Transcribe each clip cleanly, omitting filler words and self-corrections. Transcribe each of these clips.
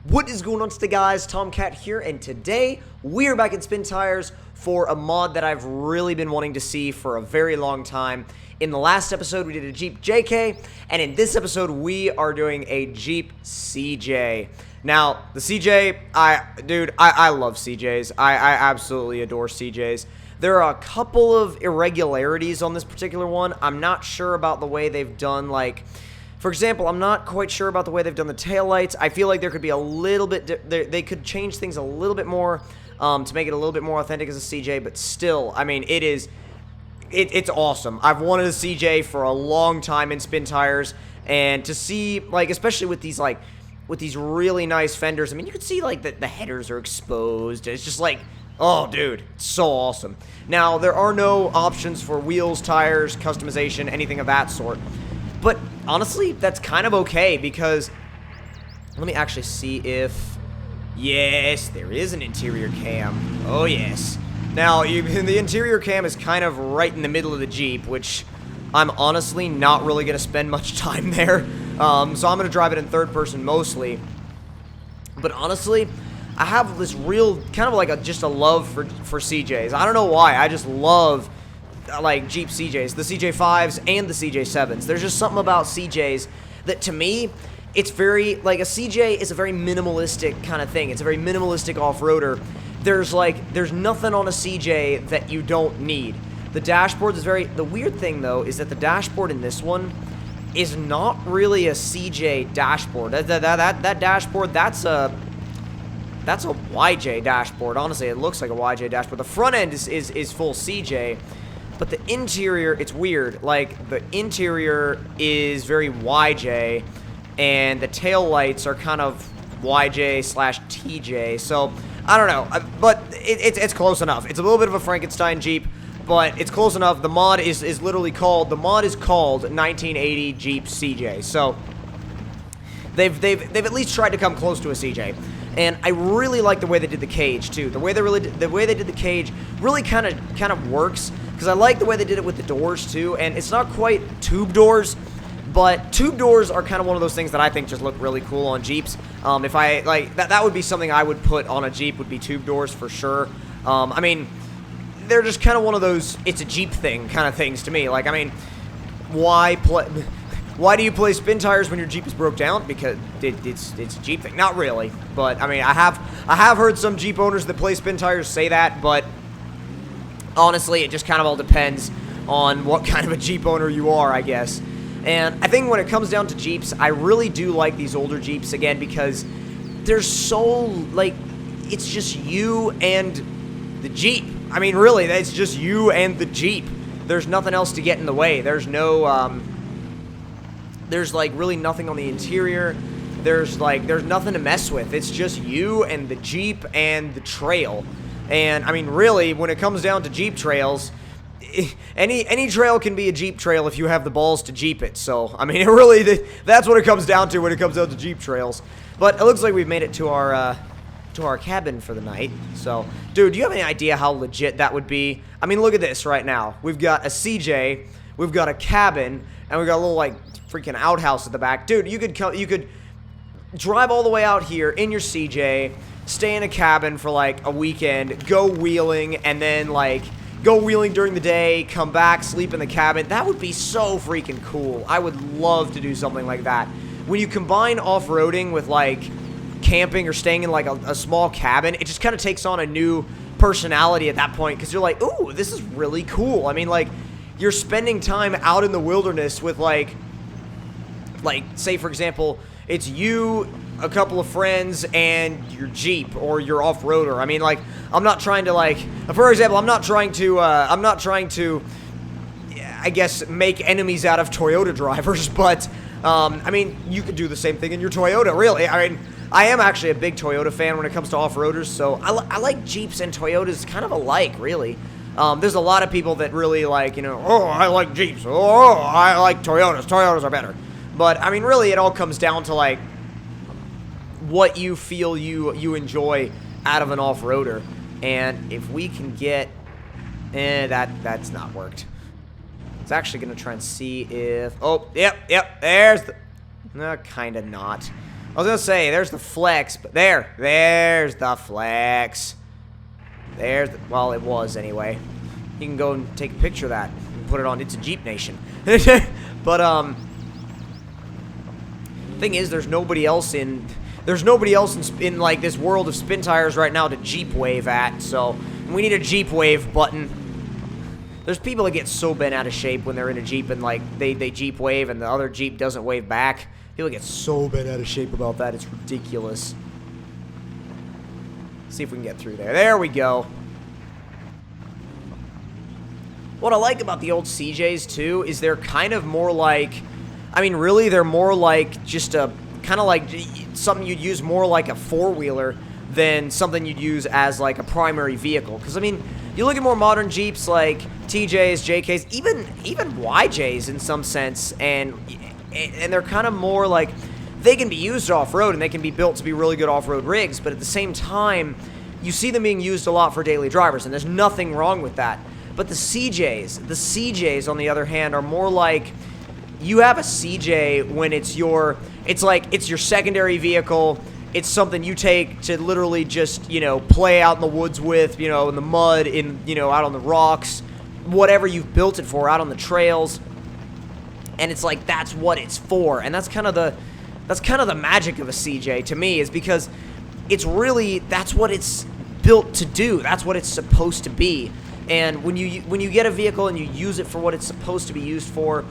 What is going on today, guys? Tomcat here, and today we are back at Spin Tires for a mod that I've really been wanting to see for a very long time. In the last episode, we did a Jeep JK, and in this episode, we are doing a Jeep CJ. Now, the CJ, I love CJs. I absolutely adore CJs. There are a couple of irregularities on this particular one. I'm not sure about the way they've done, like... For example, I'm not quite sure about the way they've done the taillights. I feel like there could be a little bit... They could change things a little bit more to make it a little bit more authentic as a CJ, but still, I mean, it's awesome. I've wanted a CJ for a long time in Spin Tires, and to see, like, especially with these, like, with these really nice fenders, I mean, you can see, like, the headers are exposed. It's just like, oh, dude, it's so awesome. Now, there are no options for wheels, tires, customization, anything of that sort. But honestly, that's kind of okay, because let me actually see if... Yes, there is an interior cam. Oh, yes. Now, the interior cam is kind of right in the middle of the Jeep, which I'm honestly not really going to spend much time there. So I'm going to drive it in third person mostly. But honestly, I have this real, kind of like just a love for CJs. I don't know why. I just love... like Jeep CJs, the CJ5s and the CJ7s. There's just something about CJs that, to me, it's very, like, a CJ is a very minimalistic kind of thing. It's a very minimalistic off-roader. There's nothing on a CJ that you don't need. The dashboard is the weird thing, though, is that the dashboard in this one is not really a CJ dashboard. That dashboard, that's a YJ dashboard. Honestly, it looks like a YJ dashboard. The front end is full CJ. But the interior, it's weird. Like, the interior is very YJ, and the tail lights are kind of YJ/TJ. So, I don't know. But it's close enough. It's a little bit of a Frankenstein Jeep, but it's close enough. The mod is literally called, 1980 Jeep CJ. So, they've at least tried to come close to a CJ. And I really like the way they did the cage too. The way they did the cage really kind of works, because I like the way they did it with the doors too. And it's not quite tube doors, but tube doors are kind of one of those things that I think just look really cool on Jeeps. If I like that would be something I would put on a Jeep, would be tube doors for sure. I mean, they're just kind of one of those it's a Jeep thing kind of things to me. Like, I mean, why do you play Spin Tires when your Jeep is broke down? Because it's a Jeep thing. Not really, but I mean, I have heard some Jeep owners that play Spin Tires say that, but honestly, it just kind of all depends on what kind of a Jeep owner you are, I guess. And I think when it comes down to Jeeps, I really do like these older Jeeps again, because they're so, like, it's just you and the Jeep. I mean, really, it's just you and the Jeep. There's nothing else to get in the way. There's no there's, like, really nothing on the interior. There's nothing to mess with. It's just you and the Jeep and the trail. And, I mean, really, when it comes down to Jeep trails, any trail can be a Jeep trail if you have the balls to Jeep it. So, I mean, that's what it comes down to when it comes down to Jeep trails. But it looks like we've made it to our cabin for the night. So, dude, do you have any idea how legit that would be? I mean, look at this right now. We've got a CJ, we've got a cabin, and we've got a little, like, freaking outhouse at the back. Dude, you could drive all the way out here in your CJ, stay in a cabin for like a weekend, go wheeling, and then like go wheeling during the day, come back, sleep in the cabin. That would be so freaking cool. I would love to do something like that. When you combine off-roading with like camping or staying in like a small cabin, it just kind of takes on a new personality at that point, because you're like, ooh, this is really cool. I mean, like, you're spending time out in the wilderness with like, say, for example, it's you, a couple of friends, and your Jeep or your off-roader. I mean, like, I'm not trying to, like, for example, I'm not trying to, I guess, make enemies out of Toyota drivers, but, I mean, you could do the same thing in your Toyota, really. I mean, I am actually a big Toyota fan when it comes to off-roaders, so I like Jeeps and Toyotas kind of alike, really. There's a lot of people that really like, you know, oh, I like Jeeps, oh, I like Toyotas, Toyotas are better. But, I mean, really, it all comes down to, like, what you feel you enjoy out of an off-roader. And if we can get... that's not worked. It's actually going to try and see if... Oh, yep, there's the... kind of not. I was gonna say, there's the flex, but there's the flex. Well, it was anyway. You can go and take a picture of that and put it on It's a Jeep Nation. But, thing is, there's nobody else in like this world of spin tires right now to Jeep wave at, so we need a Jeep wave button. There's people that get so bent out of shape when they're in a Jeep and like they Jeep wave and the other Jeep doesn't wave back. People get so bent out of shape about that, it's ridiculous. See if we can get through there. There we go. What I like about the old CJs too is they're kind of more like, I mean really they're more like just a, kind of like something you'd use more like a four-wheeler than something you'd use as like a primary vehicle. Because I mean, you look at more modern Jeeps like TJs, JKs, even YJs in some sense, and they're kind of more like, they can be used off-road and they can be built to be really good off-road rigs, but at the same time, you see them being used a lot for daily drivers, and there's nothing wrong with that. But the CJs on the other hand are more like, you have a CJ when it's your secondary vehicle. It's something you take to literally just, you know, play out in the woods with, you know, in the mud, out on the rocks, whatever you've built it for, out on the trails. And it's like, that's what it's for. And that's kind of the magic of a CJ to me, is because it's really, that's what it's built to do. That's what it's supposed to be. And when you get a vehicle and you use it for what it's supposed to be used for,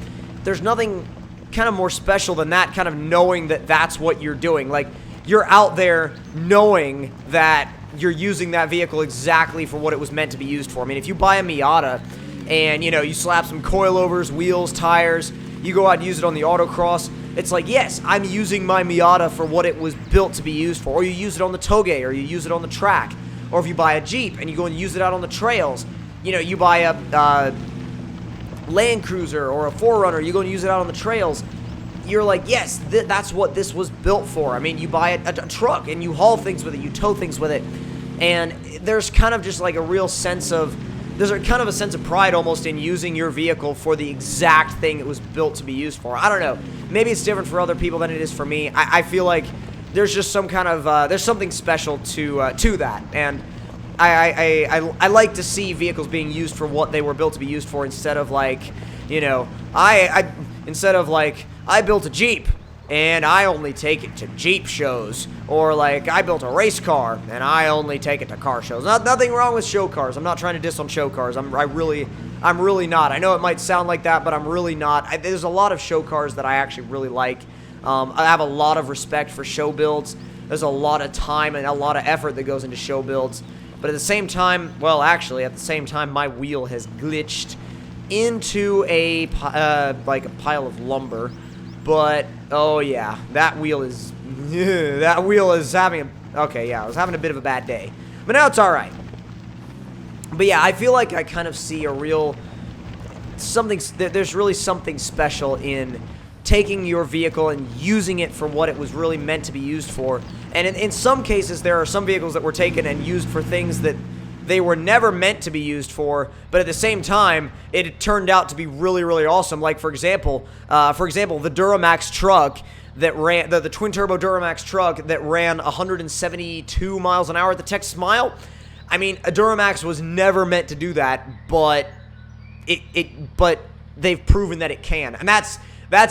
there's nothing kind of more special than that, kind of knowing that that's what you're doing. Like, you're out there knowing that you're using that vehicle exactly for what it was meant to be used for. I mean, if you buy a Miata and, you know, you slap some coilovers, wheels, tires, you go out and use it on the autocross, it's like, yes, I'm using my Miata for what it was built to be used for. Or you use it on the toge, or you use it on the track. Or if you buy a Jeep and you go and use it out on the trails, you know, you buy a Land Cruiser or a 4Runner, you go and use it out on the trails, you're like, yes, that's what this was built for. I mean, you buy a truck and you haul things with it, you tow things with it, and there's kind of just like a real sense of, there's kind of a sense of pride almost in using your vehicle for the exact thing it was built to be used for. I don't know, maybe it's different for other people than it is for me. I feel like there's just some kind of, there's something special to that, and I like to see vehicles being used for what they were built to be used for, instead of like, you know, instead of like, I built a Jeep and I only take it to Jeep shows, or like, I built a race car and I only take it to car shows. Nothing wrong with show cars. I'm not trying to diss on show cars. I'm really not. I know it might sound like that, but I'm really not. There's a lot of show cars that I actually really like. I have a lot of respect for show builds. There's a lot of time and a lot of effort that goes into show builds. But at the same time, well, actually, at the same time, my wheel has glitched into a pile of lumber. But, oh yeah, that wheel is having I was having a bit of a bad day. But now it's alright. But yeah, I feel like I kind of see there's really something special in taking your vehicle and using it for what it was really meant to be used for. And in some cases, there are some vehicles that were taken and used for things that they were never meant to be used for, but at the same time, it turned out to be really, really awesome. Like, for example, the Duramax truck that ran, the twin-turbo Duramax truck that ran 172 miles an hour at the Texas Mile. I mean, a Duramax was never meant to do that, but but they've proven that it can, and that's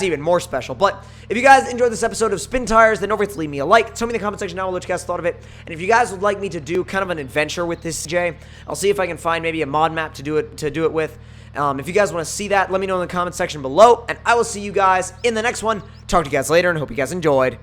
even more special. But if you guys enjoyed this episode of Spin Tires, then don't forget to leave me a like. Tell me in the comment section down what you guys thought of it. And if you guys would like me to do kind of an adventure with this CJ, I'll see if I can find maybe a mod map to do it with. If you guys want to see that, let me know in the comment section below. And I will see you guys in the next one. Talk to you guys later and hope you guys enjoyed.